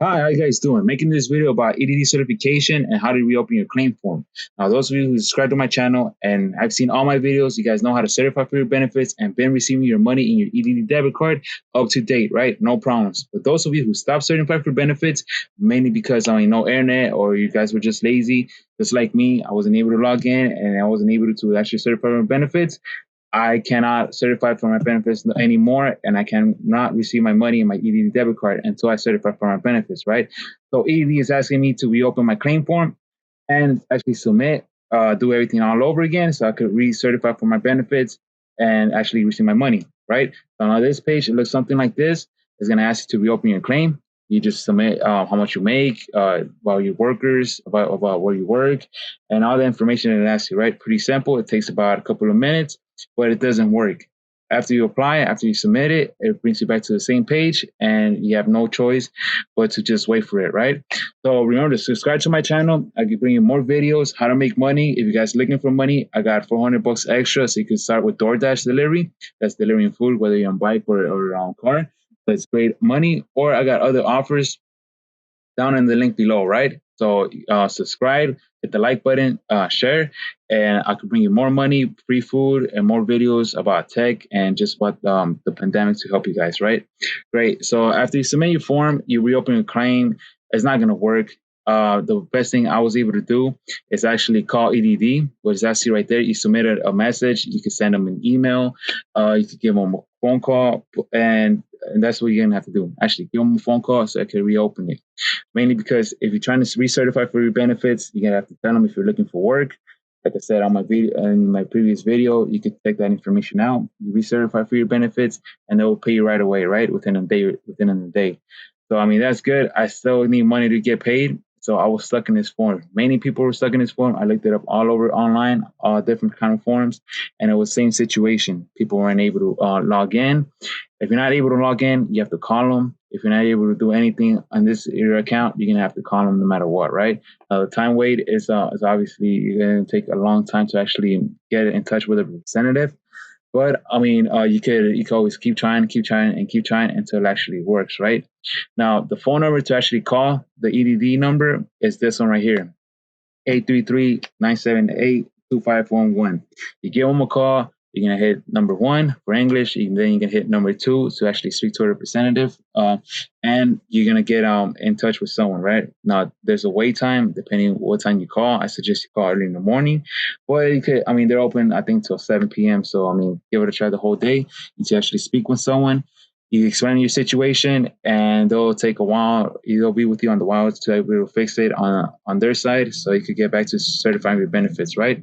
Hi, how you guys doing? Making this video about EDD certification and how to reopen your claim form. Now, those of you who subscribe to my channel and I've seen all my videos, you guys know how to certify for your benefits and been receiving your money in your EDD debit card up to date, right? No problems. But those of you who stopped certifying for benefits, mainly because I mean no internet or you guys were just lazy, just like me, I wasn't able to log in and I wasn't able to actually certify for benefits. I cannot certify for my benefits anymore, and I cannot receive my money in my EDD debit card until I certify for my benefits, right? So EDD is asking me to reopen my claim form and actually submit, do everything all over again so I could recertify for my benefits and actually receive my money, right? So on this page, it looks something like this. It's going to ask you to reopen your claim. You just submit how much you make, about your workers, about where you work, and all the information it asks you, right? Pretty simple. It takes about a couple of minutes, but it doesn't work. After you apply, after you submit it, it brings you back to the same page, and you have no choice but to just wait for it, right? So remember to subscribe to my channel. I can bring you more videos, how to make money. If you guys are looking for money, I got $400 extra, so you can start with DoorDash delivery. That's delivering food, whether you're on bike or on car. That's great money. Or I got other offers down in the link below, right? So subscribe, hit the like button, share, and I could bring you more money, free food, and more videos about tech and just what the pandemic to help you guys, right? Great. So after you submit your form, you reopen your claim. It's not going to work. The best thing I was able to do is actually call EDD, which is actually right there. You submitted a message. You can send them an email. You could give them a phone call, and that's what you're gonna have to do. Actually, give them a phone call so I can reopen it. Mainly because if you're trying to recertify for your benefits, you're gonna have to tell them if you're looking for work. Like I said on my video in my previous video, you could take that information out, you recertify for your benefits, and they will pay you right away, right? Within a day, within a day. So I mean that's good. I still need money to get paid. So I was stuck in this form. Many people were stuck in this form. I looked it up all over online, all different kind of forms, and it was same situation. People weren't able to log in. If you're not able to log in, you have to call them. If you're not able to do anything on this your account, you're gonna have to call them no matter what, right? The time wait is obviously gonna take a long time to actually get in touch with a representative. But I mean, you could always keep trying, and keep trying until it actually works, right? Now, the phone number to actually call the EDD number is this one right here: 833-978-2511. You give them a call. You're gonna hit number one for English, and then you can hit number two to actually speak to a representative, and you're gonna get in touch with someone. Right now, there's a wait time depending what time you call. I suggest you call early in the morning, but you could. I mean, they're open I think till 7 p.m. So I mean, give it a try the whole day and to actually speak with someone. You explain your situation, and they'll take a while. They'll be with you on the while to be able to fix it on their side, so you could get back to certifying your benefits, right?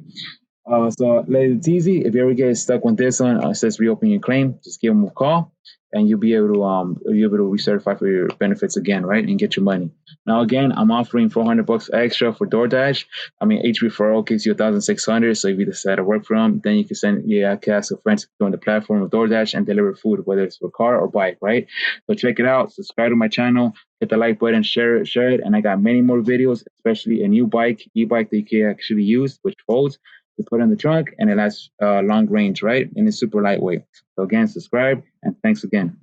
So it's easy. If you ever get stuck with this one, it says reopen your claim, just give them a call, and you'll be able to recertify for your benefits again, right, and get your money. Now again, I'm offering $400 extra for DoorDash. I mean, each referral gives you 1,600. So if you decide to work for them, then you can send ask a friend to join the platform of DoorDash and deliver food, whether it's for car or bike, right? So check it out. Subscribe to my channel. Hit the like button, share it, and I got many more videos, especially a new e-bike that you can actually use, which folds. You put in the trunk and it has long range, right? And it's super lightweight. So again, subscribe and thanks again.